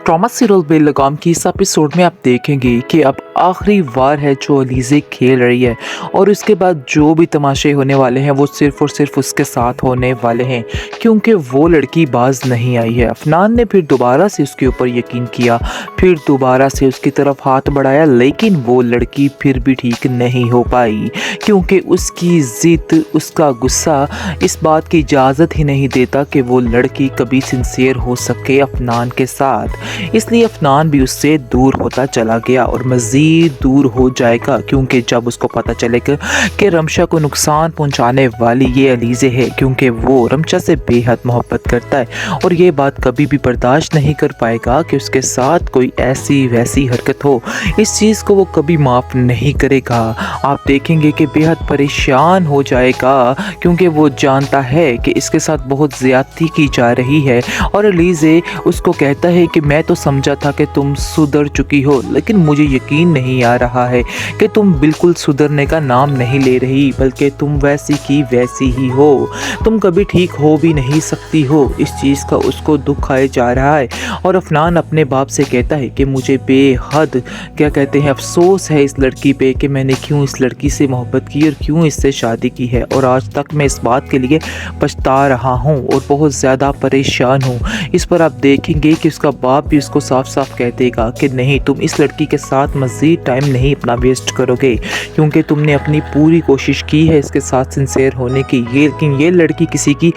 Trauma serial बेलगाम की इस episode में आप देखेंगे कि अब आखिरी वार है जो अलीज़े खेल रही है और उसके बाद जो भी तमाशे होने वाले हैं वो सिर्फ और सिर्फ उसके साथ होने वाले हैं क्योंकि वो लड़की बाज नहीं आई है। अफनान ने फिर दोबारा से उसके ऊपर यकीन किया, फिर दोबारा से उसकी तरफ हाथ बढ़ाया, लेकिन वो लड़की फिर भी ठीक नहीं हो पाई क्योंकि उसकी ज़िद, उसका गुस्सा इस बात की इजाज़त ही नहीं देता कि वो लड़की कभी सिंसियर हो सके अफनान के साथ। इसलिए अफनान भी उससे दूर होता चला गया और मज़ीद दूर हो जाएगा क्योंकि जब उसको पता चलेगा कि रमशा को नुकसान पहुंचाने वाली ये अलीज़े है, क्योंकि वो रमशा से बेहद मोहब्बत करता है और ये बात कभी भी बर्दाश्त नहीं कर पाएगा कि उसके साथ कोई ऐसी वैसी हरकत हो। इस चीज़ को वो कभी माफ़ नहीं करेगा। आप देखेंगे कि बेहद परेशान हो जाएगा क्योंकि वो जानता है कि इसके साथ बहुत ज़्यादती की जा रही है और अलीज़े उसको कहता है कि मैं तो समझा था कि तुम सुधर चुकी हो, लेकिन मुझे यकीन नहीं आ रहा है कि तुम बिल्कुल सुधरने का नाम नहीं ले रही, बल्कि तुम वैसी की वैसी ही हो। तुम कभी ठीक हो भी नहीं सकती हो। इस चीज़ का उसको दुख आए जा रहा है और अफनान अपने बाप से कहता है कि मुझे बेहद क्या कहते हैं अफसोस है इस लड़की पे कि मैंने क्यों इस लड़की से मोहब्बत की और क्यों इससे शादी की है और आज तक मैं इस बात के लिए पछता रहा हूँ और बहुत ज़्यादा परेशान हूँ। इस पर आप देखेंगे कि उसका बाप भी उसको साफ साफ कह देगा कि नहीं, तुम इस लड़की के साथ मज़ीद टाइम नहीं अपना वेस्ट करोगे क्योंकि तुमने अपनी पूरी कोशिश की है इसके साथ सिंसियर होने की, लेकिन ये लड़की किसी की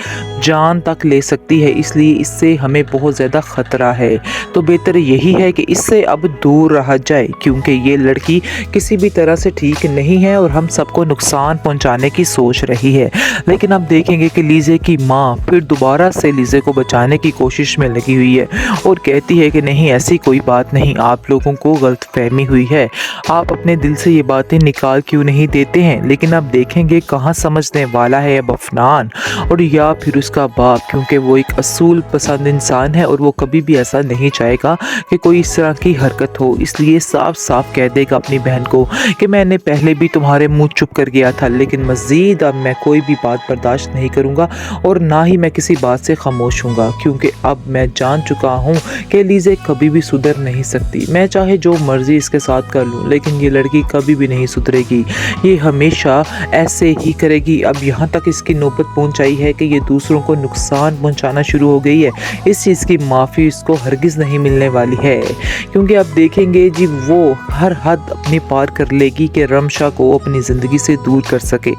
जान तक ले सकती है, इसलिए इससे हमें बहुत ज़्यादा ख़तरा है। तो बेहतर यही है कि इससे अब दूर रहा जाए क्योंकि ये लड़की किसी भी तरह से ठीक नहीं है और हम सबको नुकसान पहुंचाने की सोच रही है। लेकिन आप देखेंगे कि लीज़े की माँ फिर दोबारा से लीज़े को बचाने की कोशिश में लगी हुई है और कहती है कि नहीं, ऐसी कोई बात नहीं, आप लोगों को गलतफहमी हुई है, आप अपने दिल से ये बातें निकाल क्यों नहीं देते हैं। लेकिन आप देखेंगे कहाँ समझने वाला है अब अफनान और या फिर उसका बाप, क्योंकि वो एक असूल पसंद इंसान है और वो कभी भी ऐसा नहीं चाहेगा कि कोई इस तरह की हरकत हो। इसलिए साफ साफ कह देगा अपनी बहन को कि मैंने पहले भी तुम्हारे मुंह चुप कर गया था, लेकिन मज़ीद अब मैं कोई भी बात बर्दाश्त नहीं करूँगा और ना ही मैं किसी बात से खामोश हूँगा क्योंकि अब मैं जान चुका हूँ कि लीज़े कभी भी सुधर नहीं सकती। मैं चाहे जो मर्ज़ी इसके साथ कर लूँ, लेकिन ये लड़की कभी भी नहीं सुधरेगी, ये हमेशा ऐसे ही करेगी। अब यहाँ तक इसकी नौबत पहुँच आई है कि ये दूसरों को नुकसान पहुँचाना शुरू हो गई है। इस चीज़ की माफ़ी इसको हरगिज़ नहीं मिलने वाली है क्योंकि आप देखेंगे जी वो हर हद अपनी पार कर लेगी कि रमशा को अपनी ज़िंदगी से दूर कर सके,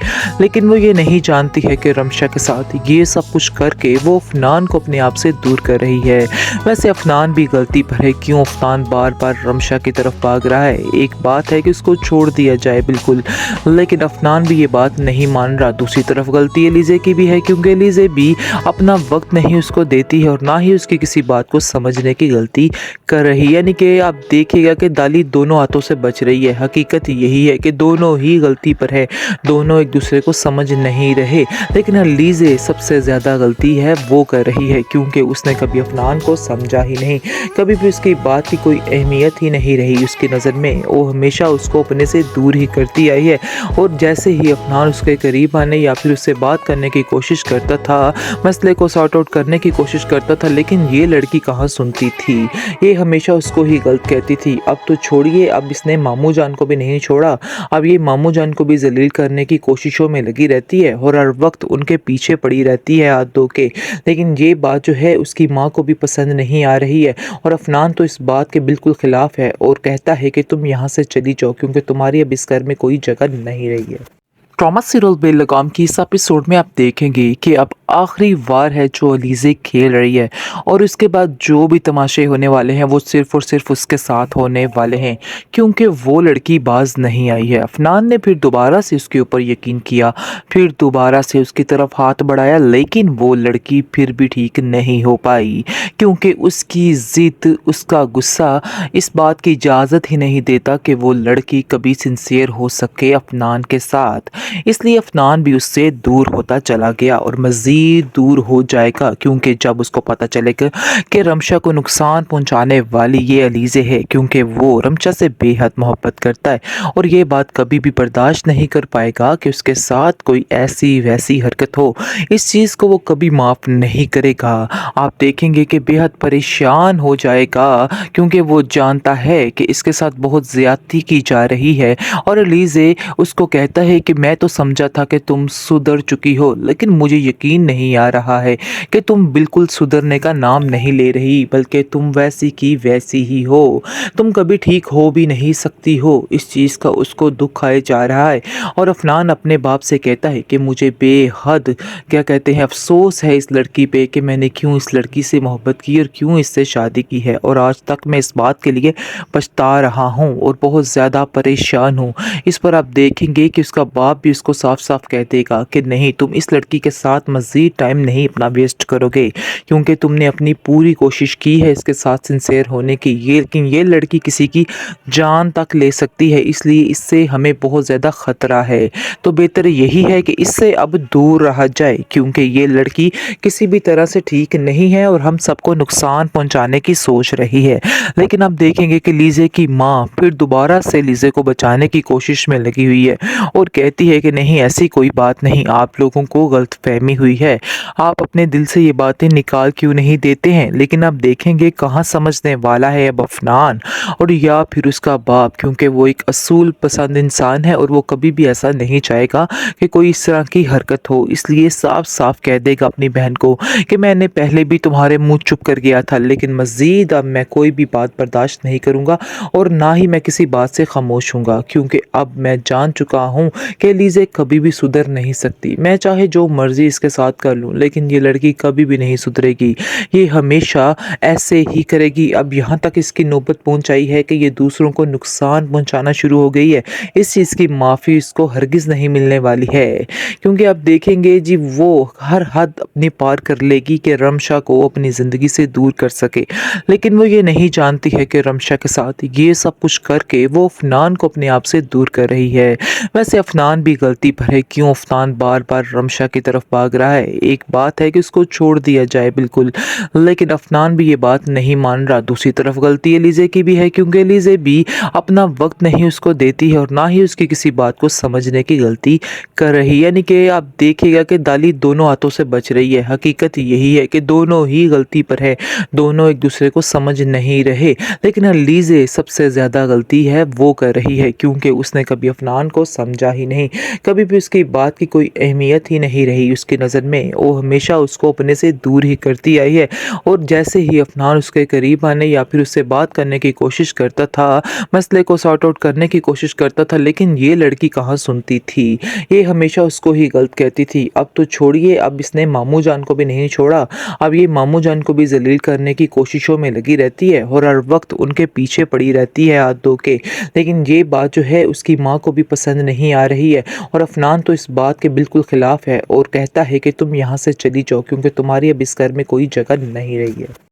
लेकिन वो ये नहीं जानती है कि रमशा के साथ ये सब कुछ करके वो अफनान को अपने आप से दूर कर रही है। वैसे अफनान भी गलती पर है, क्यों अफनान बार बार रमशा की तरफ भाग रहा है। एक बात है कि उसको छोड़ दिया जाए बिल्कुल, लेकिन अफनान भी ये बात नहीं मान रहा। दूसरी तरफ गलती लीज़े की भी है क्योंकि लीज़े भी अपना वक्त नहीं उसको देती है और ना ही उसकी किसी बात को समझने की गलती कर रही है। यानी कि आप देखिएगा कि दाली दोनों हाथों से बच रही है। हकीकत यही है कि दोनों ही गलती पर है, दोनों एक दूसरे को समझ नहीं रहे, लेकिन लीज़े सबसे ज़्यादा गलती है वो कर रही है क्योंकि उसने कभी अफनान को समझा ही नहीं, कभी भी उसकी बात की कोई अहमियत ही नहीं रही उसकी नज़र में। वो हमेशा उसको अपने से दूर ही करती आई है और जैसे ही अफनान उसके करीब आने या फिर उससे बात करने की कोशिश करता था, मसले को सॉर्ट आउट करने की कोशिश करता था, लेकिन ये लड़की कहाँ सुनती थी। ये हमेशा उसको ही गलत कहती थी। अब तो छोड़िए, अब इसने मामू जान को भी नहीं छोड़ा, अब ये मामू जान को भी जलील करने की कोशिशों में लगी रहती है और हर वक्त उनके पीछे पड़ी रहती है हाथ धो के। लेकिन ये बात जो है उसकी माँ को भी पसंद नहीं आ रही है और अफनान तो इस बात के बिल्कुल ख़िलाफ़ है और कहता है कि तुम यहाँ से चली जाओ क्योंकि तुम्हारी अब इस घर में कोई जगह नहीं रही है। ट्रॉमा सीरियल बेलगाम की इस एपिसोड में आप देखेंगे कि अब आखिरी वार है जो अलीज़े खेल रही है और उसके बाद जो भी तमाशे होने वाले हैं वो सिर्फ और सिर्फ उसके साथ होने वाले हैं क्योंकि वो लड़की बाज नहीं आई है। अफनान ने फिर दोबारा से उसके ऊपर यकीन किया, फिर दोबारा से उसकी तरफ हाथ बढ़ाया, लेकिन वो लड़की फिर भी ठीक नहीं हो पाई क्योंकि उसकी ज़िद, उसका गुस्सा इस बात की इजाज़त ही नहीं देता कि वो लड़की कभी सिंसियर हो सके अफनान के साथ। اس لیے عفنان بھی اس سے دور ہوتا چلا گیا اور مزید دور ہو جائے گا، کیونکہ جب اس کو پتہ چلے گا کہ رمشا کو نقصان پہنچانے والی یہ علیزے ہے، کیونکہ وہ رمشا سے بے حد محبت کرتا ہے اور یہ بات کبھی بھی برداشت نہیں کر پائے گا کہ اس کے ساتھ کوئی ایسی ویسی حرکت ہو، اس چیز کو وہ کبھی معاف نہیں کرے گا۔ آپ دیکھیں گے کہ بے حد پریشان ہو جائے گا، کیونکہ وہ جانتا ہے کہ اس کے ساتھ بہت زیادتی کی جا رہی ہے، اور علیزے اس کو کہتا ہے کہ میں تو سمجھا تھا کہ تم سدھر چکی ہو، لیکن مجھے یقین نہیں آ رہا ہے کہ تم بالکل سدھرنے کا نام نہیں لے رہی، بلکہ تم ویسی کی ویسی ہی ہو، تم کبھی ٹھیک ہو بھی نہیں سکتی ہو۔ اس چیز کا اس کو دکھ آئے جا رہا ہے، اور عفنان اپنے باپ سے کہتا ہے کہ مجھے بے حد کیا کہتے ہیں افسوس ہے اس لڑکی پہ کہ میں نے کیوں اس لڑکی سے محبت کی اور کیوں اس سے شادی کی ہے، اور آج تک میں اس بات کے لیے پچھتا رہا ہوں اور بہت زیادہ پریشان ہوں۔ اس پر آپ دیکھیں گے کہ اس کا باپ بھی اس کو صاف صاف کہہ دے گا کہ نہیں، تم اس لڑکی کے ساتھ مزید ٹائم نہیں اپنا ویسٹ کرو گے، کیونکہ تم نے اپنی پوری کوشش کی ہے اس کے ساتھ سنسیئر ہونے کی، لیکن یہ لڑکی کسی کی جان تک لے سکتی ہے، اس لیے اس سے ہمیں بہت زیادہ خطرہ ہے، تو بہتر یہی ہے کہ اس سے اب دور رہا جائے، کیونکہ یہ لڑکی کسی بھی طرح سے ٹھیک نہیں ہے اور ہم سب کو نقصان پہنچانے کی سوچ رہی ہے۔ لیکن آپ دیکھیں گے کہ لیزے کی ماں پھر دوبارہ سے لیزے کو بچانے کی کوشش میں لگی ہوئی ہے اور کہتی ہے کہ نہیں، ایسی کوئی بات نہیں، آپ لوگوں کو غلط فہمی ہوئی ہے، آپ اپنے دل سے یہ باتیں نکال کیوں نہیں دیتے ہیں۔ لیکن آپ دیکھیں گے کہاں سمجھنے والا ہے اب عفنان اور یا پھر اس کا باپ، کیونکہ وہ ایک اصول پسند انسان ہے اور وہ کبھی بھی ایسا نہیں چاہے گا کہ کوئی اس طرح کی حرکت ہو، اس لیے صاف صاف کہہ دے گا اپنی بہن کو کہ میں نے پہلے بھی تمہارے منہ چپ کر گیا تھا، لیکن مزید اب میں کوئی بھی بات برداشت نہیں کروں گا اور نہ ہی میں کسی بات سے خاموش ہوں گا، کیونکہ اب میں جان چکا ہوں کہ لیزے کبھی بھی سدھر نہیں سکتی، میں چاہے جو مرضی اس کے ساتھ کر لوں، لیکن یہ لڑکی کبھی بھی نہیں سدھرے گی، یہ ہمیشہ ایسے ہی کرے گی۔ اب یہاں تک اس کی نوبت پہنچائی ہے کہ یہ دوسروں کو نقصان پہنچانا شروع ہو گئی ہے، اس چیز کی معافی اس کو ہرگز نہیں ملنے والی ہے، کیونکہ آپ دیکھیں گے جی وہ ہر حد اپنی پار کر لے گی کہ رمشا کو اپنی زندگی سے دور کر سکے، لیکن وہ یہ نہیں جانتی ہے کہ رمشا کے ساتھ یہ سب کچھ کر کے وہ عفنان کو اپنے آپ سے دور کر رہی ہے۔ ویسے عفنان بھی غلطی پر ہے، کیوں عفنان بار بار رمشا کی طرف بھاگ رہا ہے؟ ایک بات ہے کہ اس کو چھوڑ دیا جائے بالکل، لیکن عفنان بھی یہ بات نہیں مان رہا۔ دوسری طرف غلطی لیزے کی بھی ہے، کیونکہ لیزے بھی اپنا وقت نہیں اس کو دیتی ہے اور نہ ہی اس کی کسی بات کو سمجھنے کی غلطی کر رہی ہے، یعنی کہ آپ دیکھیے گا کہ دالی دونوں ہاتھوں سے بچ رہی ہے۔ حقیقت یہی ہے کہ دونوں ہی غلطی پر ہے، دونوں ایک دوسرے کو سمجھ نہیں رہے، لیکن لیزے سب سے زیادہ غلطی ہے وہ کر رہی ہے، کیونکہ اس نے کبھی عفنان کو سمجھا ہی نہیں، کبھی بھی اس کی بات کی کوئی اہمیت ہی نہیں رہی اس کی نظر میں، وہ ہمیشہ اس کو اپنے سے دور ہی کرتی آئی ہے، اور جیسے ہی عفنان اس کے قریب آنے یا پھر اس سے بات کرنے کی کوشش کرتا تھا، مسئلے کو سارٹ آؤٹ کرنے کی کوشش کرتا تھا، لیکن یہ لڑکی کہاں سنتی تھی، یہ ہمیشہ اس کو ہی غلط کہتی تھی۔ اب تو چھوڑیے، اب اس نے ماموں جان کو بھی نہیں چھوڑا، اب یہ ماموں جان کو بھی ذلیل کرنے کی کوششوں میں لگی رہتی ہے اور ہر وقت ان کے پیچھے پڑی رہتی ہے ہاتھ دھو کے، لیکن یہ بات جو ہے اس کی ماں کو بھی پسند نہیں آ رہی ہے، اور عفنان تو اس بات کے بالکل خلاف ہے اور کہتا ہے کہ تم یہاں سے چلی جاؤ، کیونکہ تمہاری اب اس گھر میں کوئی جگہ نہیں رہی ہے۔